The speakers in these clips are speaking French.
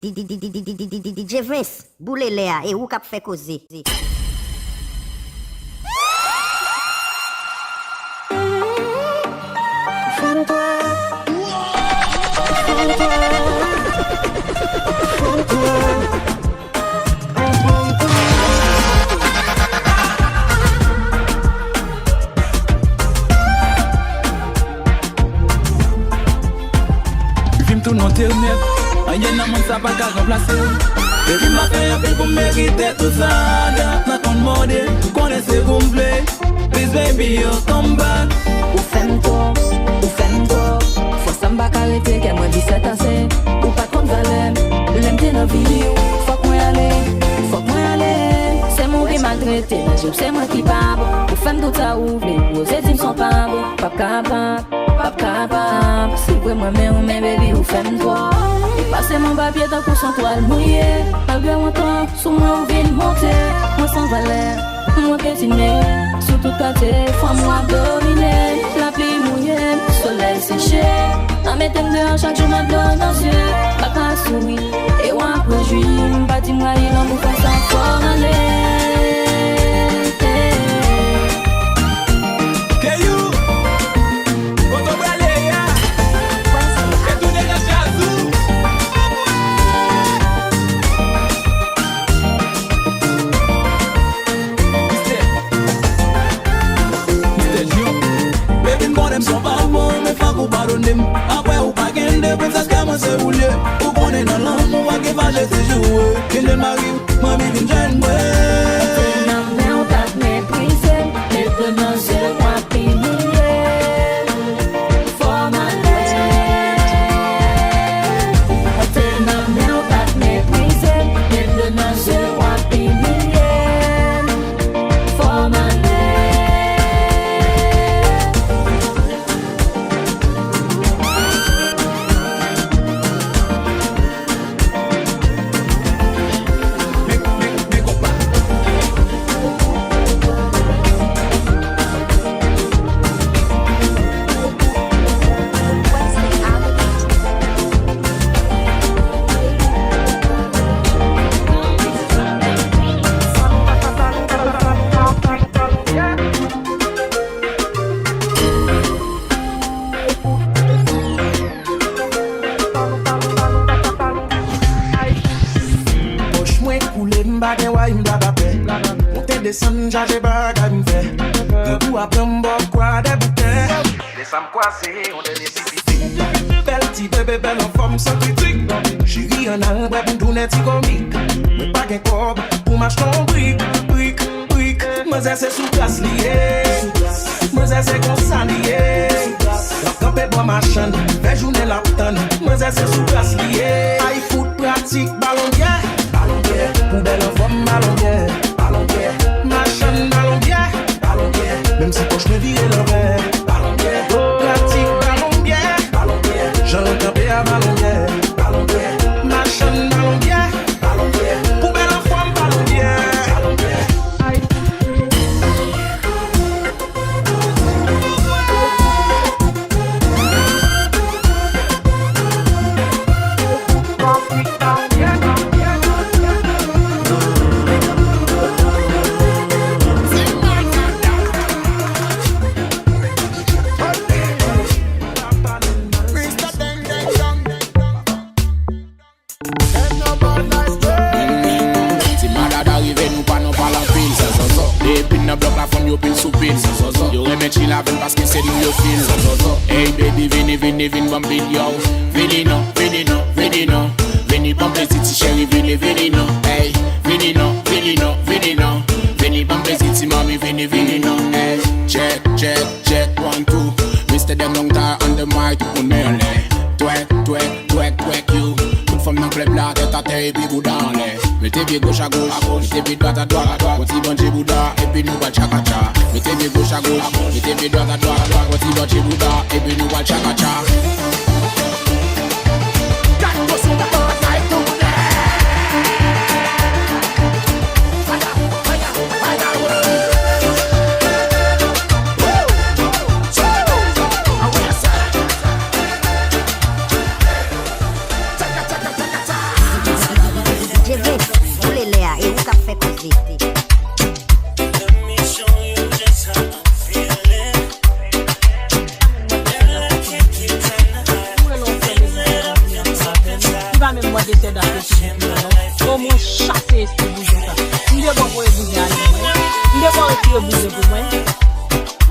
DJ Vince, boule Léa et où cap fait causer. Tout internet, rien n'a mon ça pas qu'à remplacer. Et puis m'a fait un peu pour mériter tout ça. N'a ton modèle, connaissez vous me plaît. Please baby, you come back. Ou femme toi, faut ça m'a arrêter qu'elle m'a dit c'est assez. Ou pas contre valeur, l'aime t'es dans vidéo. Faut que moi aller, c'est mon qui m'a traité, c'est moi qui parle. Ou femme tout ça ouvre, ou c'est ils sont pas bon, pas capable. C'est pour moi-même, mais baby, ou femme-toi. Passez mon papier tant qu'on s'en toile mouillé. Malgré mon temps, sous moi, on vient monter. Moi sans valeur, moi piétiner. Sous tout quartier, faut moi dominer. La pluie mouillée, soleil séché. En mettant dehors, chaque jour, ma donne dans les yeux. Pas qu'à sourire, et on a produit. Pas dit moi, il en vous fait ça pour aller. Après ou pas qu'un de princesse comme c'est roulé. Ou qu'on est dans l'amour, ou qu'il va jeter jouer. Qu'il ne m'arrive, ma vie d'une jeune boue. On t'a méprisé, et prenant sur moi pilier. For my life. On t'a méprisé, et prenant sur moi pilier. For my life. Descend, j'ai bagay m'fait. De coup après m'boire quoi des bouteilles. Les femmes coincées, on est nécessité. Belle petit bébé, belle en forme sans critique. Chérie en albre pour tourner petit comique. Mais pas qu'un corps pour m'acheter un brique. Moi c'est sous place lié. Moi c'est comme ça lié. La campé bois ma chaîne. Fais journée la tonne. Moi c'est sous place lié. High foot pratique, ballon bien. Pour belle en forme, ballon bien. Machin, ballon bien. Même si poche me vire l'envers. Pratique, ballon bien. J'en campé à ballon bien. Machin, ballon bien. Pour belle en forme, ballon bien. Parce que c'est nous yo feel. Hey baby, vini bambin yo. Vini no. Vini bambin city chérie, vini no. Hey, vini no. Vini bambin city mommy, vini no. Hey, check, 1, 2. Mr. Dem long time on the mic, on me Twerk you. Toute femme dans club là, tête à terre et puis bout dans l'air. Mettez pied gauche à gauche, mettez pied droite à droite. Petit bandit Bouddha et puis nous va tchaka-tcha. Mettez pied gauche à gauche, mettez pied droite à droite. Petit bandit Bouddha et puis nous va tchaka-tcha. et où qu'a fait causer. Même moi j'essaie d'appeler comment chasser ce bouton là. Il est bon pour bouger à lui. Il est bon pour bouger pour moi.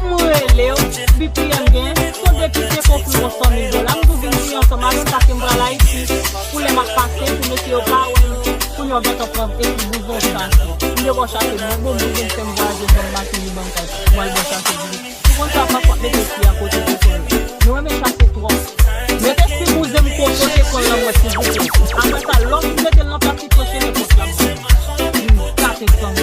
Moi Léo, depuis bien, faut dépister confiance en nous là. Nous venons ensemble avec ça qui me là ici. Pour les marques passer pour monsieur au pas pour nous mettre en place et bouger ça. Il est bon chasser bon bouger c'est me voir de machine bancaire. Moi le bon chasser. Tout ça pas pas mettre ici à côté de toi. Nous même chasser trop. Mais si vous aimez côté pour la moitié après ça l'homme vous mettez dans la petite prochaine pour la ça c'est comme ça.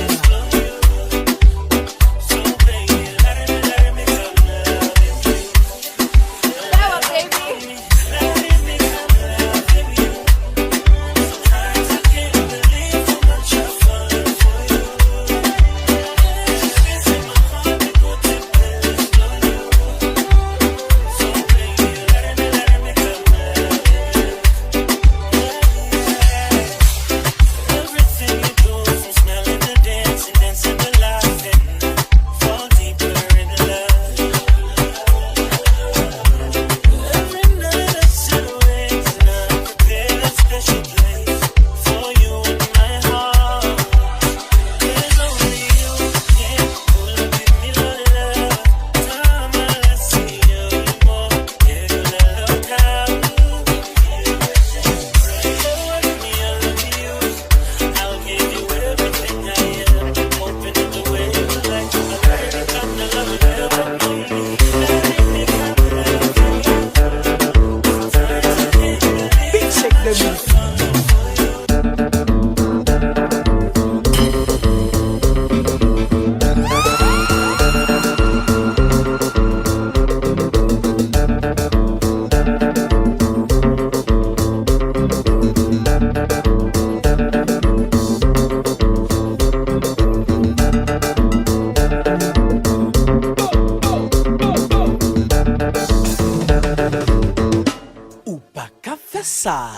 Ça.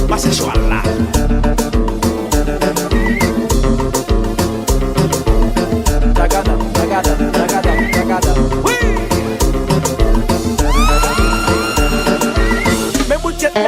Mas c'est là. Tagada. Oui. Mais vous êtes là.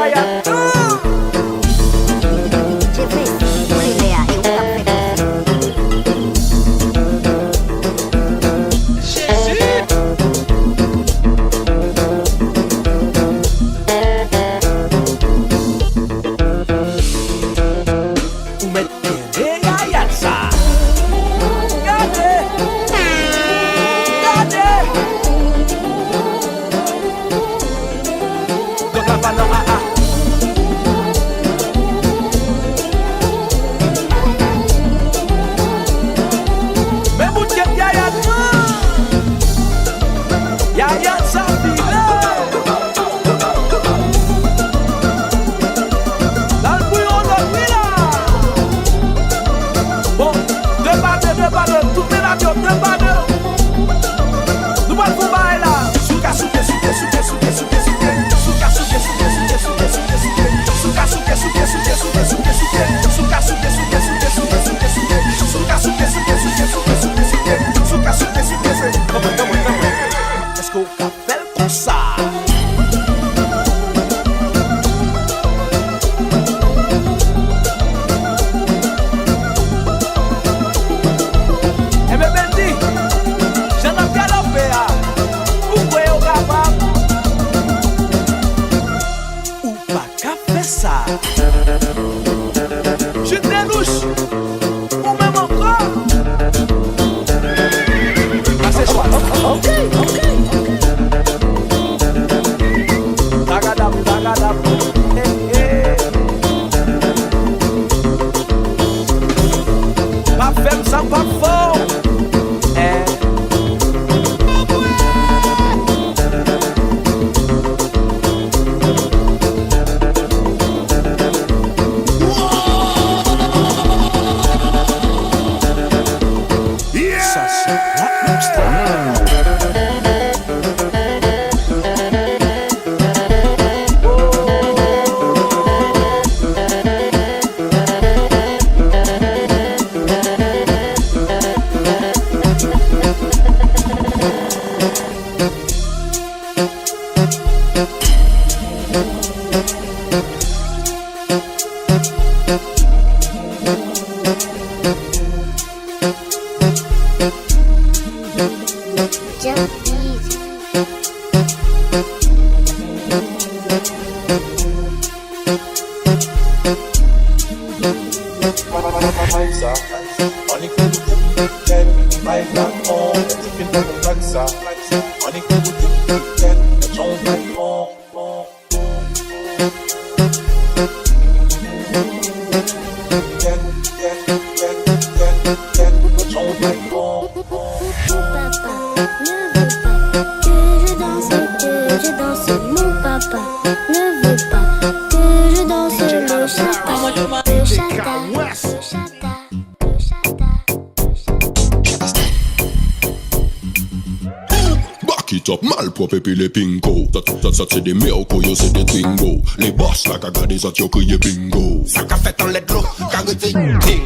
Malpropre puis les pinko. Ça c'est des merco, yo c'est des twingo. Les boss la caga des autres yo crié bingo. Ça qu'a fait en let l'eau, carité.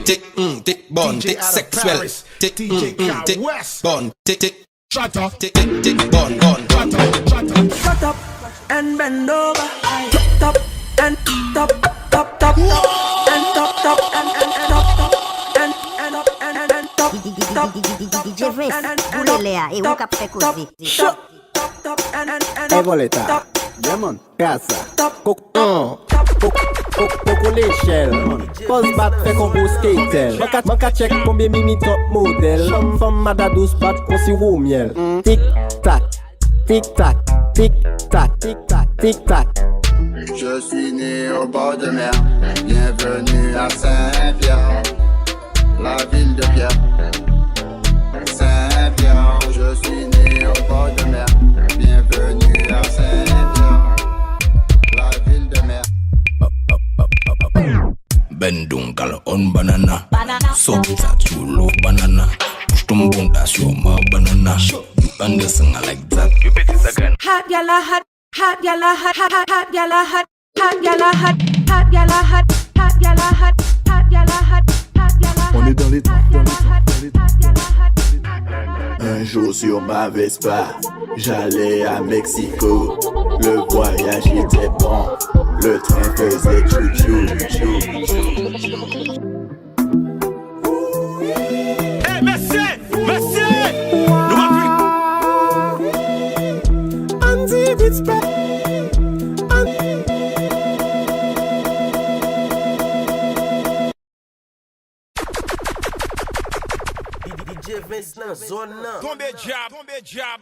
Tic, bon, tic sexuel. Tic, bon, tic. Shut up, tic, bon. Shut up and bend over. Top and top and top and top DJ Vince, boule Léa, et où cap fait causer. Evoleta, Diamond, Casa, Coco l'échelle. Pose bat fait qu'on beau skatel. Manka check combien mimi top modèle. Femme madadous bat qu'on si roux miel. Tic tac, tic tac, tic tac, tic tac, tic tac. Je suis né au bord de mer. Bienvenue à Saint-Pierre, la ville de Pierre. Saint-Pierre, je suis né au bord de mer. Bienvenue à Saint-Pierre, la ville de mer. Bendungal on banana. So that you love banana. Push them bundas, you're my banana. You understand I like that. You bet it again. Hot yalla hot, hot yalla hot, hot yalla hot, hot yalla hot, hot yalla hot, hot yalla hot, hot yalla hot, hot yalla hot. On est dans les temps, Un jour sur ma Vespa, j'allais à Mexico. Le voyage était bon, le train faisait chou-chou. Hey, merci! Nous DJ Vince dans zone. Combien de jab?